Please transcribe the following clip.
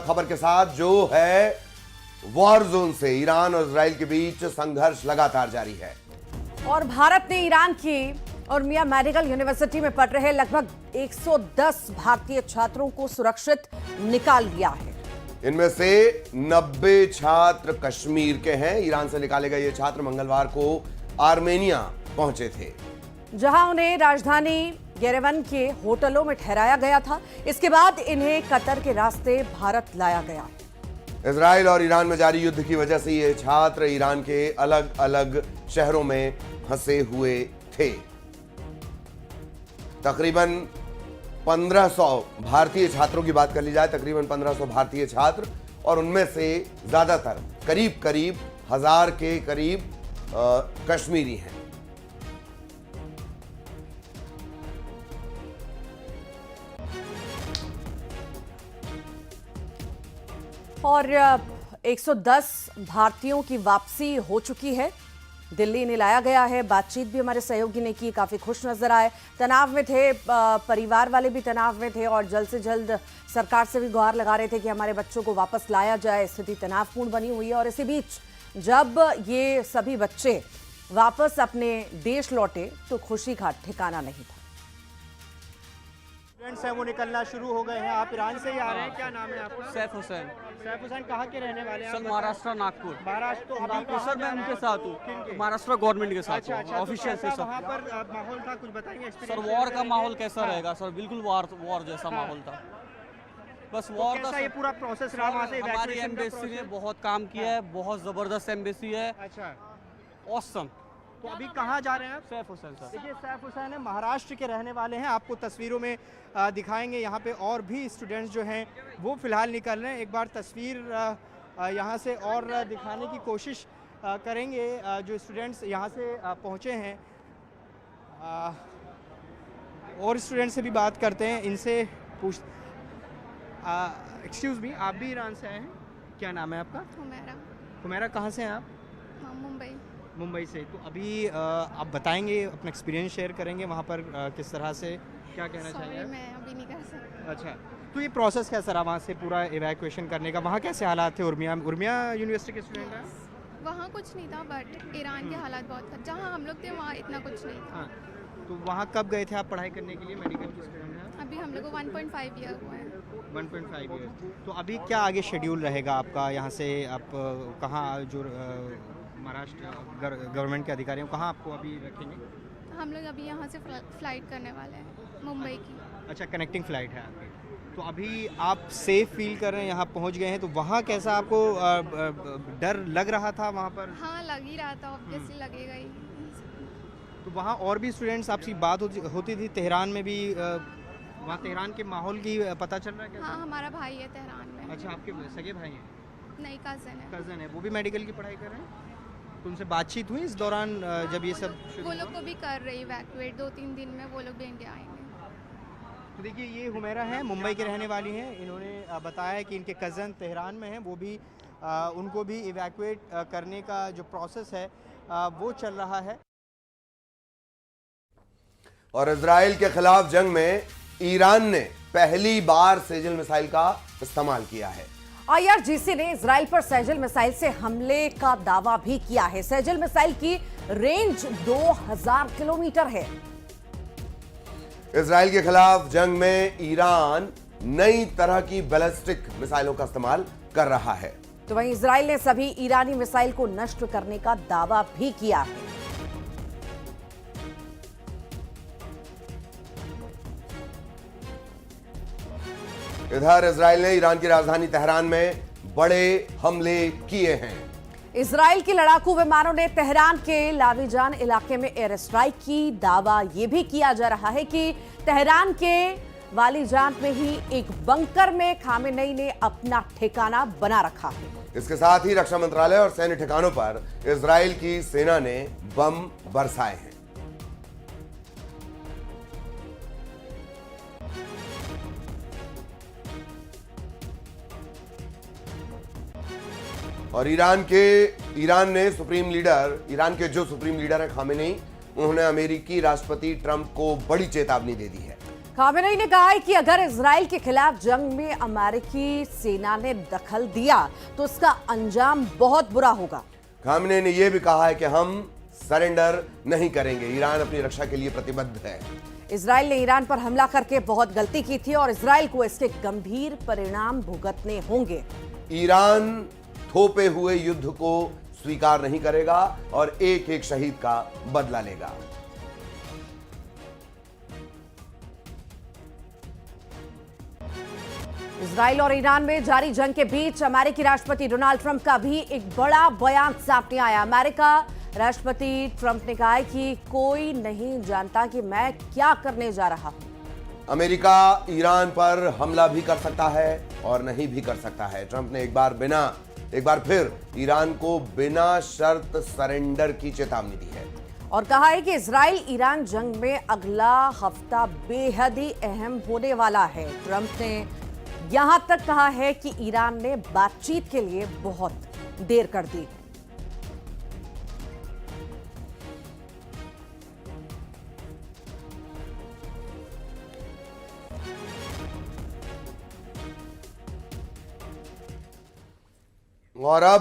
खबर के साथ जो है वॉर जोन से ईरान और इजराइल के बीच संघर्ष लगातार जारी है और भारत ने ईरान की उर्मिया मेडिकल यूनिवर्सिटी में पढ़ रहे लगभग 110 भारतीय छात्रों को सुरक्षित निकाल लिया है। इनमें से 90 छात्र कश्मीर के हैं। ईरान से निकाले गए ये छात्र मंगलवार को आर्मेनिया पहुंचे थे, जहां उन्हें राजधानी येरेवन के होटलों में ठहराया गया था। इसके बाद इन्हें कतर के रास्ते भारत लाया गया। इजराइल और ईरान में जारी युद्ध की वजह से ये छात्र ईरान के अलग अलग शहरों में फंसे हुए थे। तकरीबन 1500 भारतीय छात्रों की बात कर ली जाए, तकरीबन 1500 भारतीय छात्र, और उनमें से ज्यादातर करीब 1000 के करीब कश्मीरी हैं। और 110 भारतीयों की वापसी हो चुकी है। दिल्ली इन्हें लाया गया है। बातचीत भी हमारे सहयोगी ने की, काफी खुश नजर आए। तनाव में थे, परिवार वाले भी तनाव में थे और जल्द से जल्द सरकार से भी गुहार लगा रहे थे कि हमारे बच्चों को वापस लाया जाए। स्थिति तनावपूर्ण बनी हुई है और इसी बीच जब ये सभी बच्चे वापस अपने देश लौटे तो खुशी का ठिकाना नहीं था। स्टूडेंट्स हैं वो निकलना शुरू हो गए हैं। आप ईरान से ही आ रहे हैं, क्या नाम है आपका? सैफ हुसैन। सैफ हुसैन कहाँ के रहने वाले हैं? सर महाराष्ट्र नागपुर। महाराष्ट्र। तो अभी नागपुर कहाँ सर मैं जा रहे उनके हैं? साथ हूँ, महाराष्ट्र गवर्नमेंट के साथ अच्छा अच्छा, ऑफिशियल से। वहाँ पर माहौल था, कुछ बताएंगे? सर वॉर का माहौल कैसा रहेगा सर? बिल्कुल वॉर जैसा माहौल था। बस वॉर कैसा ये पूरा प्रोसेस रहा वहाँ से? हमारी एम्बेसी ने बहुत काम किया है, बहुत जबरदस्त एम्बेसी है, अच्छा ऑसम। तो अभी कहाँ जा रहे हैं आप? सैफ हुसैन सर। देखिए सैफ हुसैन है, महाराष्ट्र के रहने वाले हैं। आपको तस्वीरों में दिखाएंगे। यहाँ पे और भी स्टूडेंट्स जो हैं वो फिलहाल निकल रहे हैं। एक बार तस्वीर यहाँ से और दिखाने की कोशिश करेंगे। जो स्टूडेंट्स यहाँ से पहुँचे हैं और स्टूडेंट से भी बात करते हैं, इनसे पूछ। एक्सक्यूज़ मी, आप भी ईरान से आए हैं? क्या नाम है आपका? हुमैरा। हुमैरा कहाँ से हैं आप? मुंबई। मुंबई से। तो अभी आप बताएंगे, अपना एक्सपीरियंस शेयर करेंगे वहाँ पर किस तरह से, क्या कहना चाहिए? मैं अभी नहीं कर सकती। अच्छा, तो ये प्रोसेस कैसा रहा वहाँ से पूरा इवैक्यूएशन करने का? वहाँ कैसे हालात थे? उर्मिया यूनिवर्सिटी के स्टूडेंट हैं? वहाँ कुछ नहीं था, बट ईरान के हालात बहुत थे। जहाँ हम लोग थे वहाँ इतना कुछ नहीं था। हाँ, तो वहाँ कब गए थे आप पढ़ाई करने के लिए? मेडिकल के स्टूडेंट हैं? अभी हम लोग को 1.5 ईयर हुआ है। 1.5 ईयर। तो अभी क्या आगे शेड्यूल रहेगा आपका? यहाँ से आप कहाँ, जो महाराष्ट्र गवर्नमेंट के अधिकारी हैं, कहाँ आपको अभी रखेंगे? हम लोग अभी यहाँ से फ्लाइट करने वाले हैं मुंबई की। अच्छा, कनेक्टिंग फ़्लाइट है आपकी। तो अभी आप सेफ फील कर रहे हैं, यहाँ पहुँच गए हैं, तो वहाँ कैसा आपको डर लग रहा था वहाँ पर? हाँ, लग ही रहा था, ऑब्वियसली लगेगा ही। तो वहाँ और भी स्टूडेंट्स आपसी बात होती थी? तेहरान में भी वहाँ तेहरान के माहौल की पता चल रहा है क्या? हाँ, हमारा भाई है तेहरान में। अच्छा, आपके सगे भाई हैं? नहीं, कज़न है। कज़न है, वो भी मेडिकल की पढ़ाई कर रहे हैं? तो उनसे बातचीत हुई इस दौरान जब ये सब शुरू वो हुआ? लोग को भी कर रही इवैक्यूएट, 2-3 दिन में वो लोग भी इंडिया आएंगे। तो देखिए, ये हुमैरा हैं, मुंबई के रहने वाली हैं। इन्होंने बताया है कि इनके कज़न तेहरान में हैं, वो भी उनको भी इवैक्यूएट करने का जो प्रोसेस है वो चल रहा है। और इजराइल के खिलाफ जंग में ईरान ने पहली बार सेजल मिसाइल का इस्तेमाल किया है। IRGC ने इजराइल पर सेजल मिसाइल से हमले का दावा भी किया है। सेजल मिसाइल की रेंज 2000 किलोमीटर है। इजराइल के खिलाफ जंग में ईरान नई तरह की बैलिस्टिक मिसाइलों का इस्तेमाल कर रहा है। तो वहीं इजराइल ने सभी ईरानी मिसाइल को नष्ट करने का दावा भी किया है। इधर इजराइल ने ईरान की राजधानी तेहरान में बड़े हमले किए हैं। इजराइल के लड़ाकू विमानों ने तेहरान के लावीजान इलाके में एयर स्ट्राइक की। दावा यह भी किया जा रहा है कि तेहरान के वालीजान में ही एक बंकर में खामेनेई ने अपना ठिकाना बना रखा है। इसके साथ ही रक्षा मंत्रालय और सैन्य ठिकानों पर इजराइल की सेना ने बम बरसाए हैं। और ईरान के जो सुप्रीम लीडर है खामेनेई, उन्होंने अमेरिकी राष्ट्रपति ट्रंप को बड़ी चेतावनी दे दी है। खामेनेई ने कहा है कि अगर इजराइल के खिलाफ जंग में अमेरिकी सेना ने दखल दिया तो उसका अंजाम बहुत बुरा होगा। खामेनेई ने यह भी कहा है कि हम सरेंडर नहीं करेंगे, ईरान अपनी रक्षा के लिए प्रतिबद्ध है। इजराइल ने ईरान पर हमला करके बहुत गलती की थी और इजराइल को इसके गंभीर परिणाम भुगतने होंगे। ईरान थोपे हुए युद्ध को स्वीकार नहीं करेगा और एक एक शहीद का बदला लेगा। इजराइल और ईरान में जारी जंग के बीच अमेरिकी राष्ट्रपति डोनाल्ड ट्रंप का भी एक बड़ा बयान सामने आया। अमेरिका राष्ट्रपति ट्रंप ने कहा है कि कोई नहीं जानता कि मैं क्या करने जा रहा हूं। अमेरिका ईरान पर हमला भी कर सकता है और नहीं भी कर सकता है। ट्रंप ने एक बार फिर ईरान को बिना शर्त सरेंडर की चेतावनी दी है और कहा है कि इजराइल ईरान जंग में अगला हफ्ता बेहद ही अहम होने वाला है। ट्रंप ने यहां तक कहा है कि ईरान ने बातचीत के लिए बहुत देर कर दी। और अब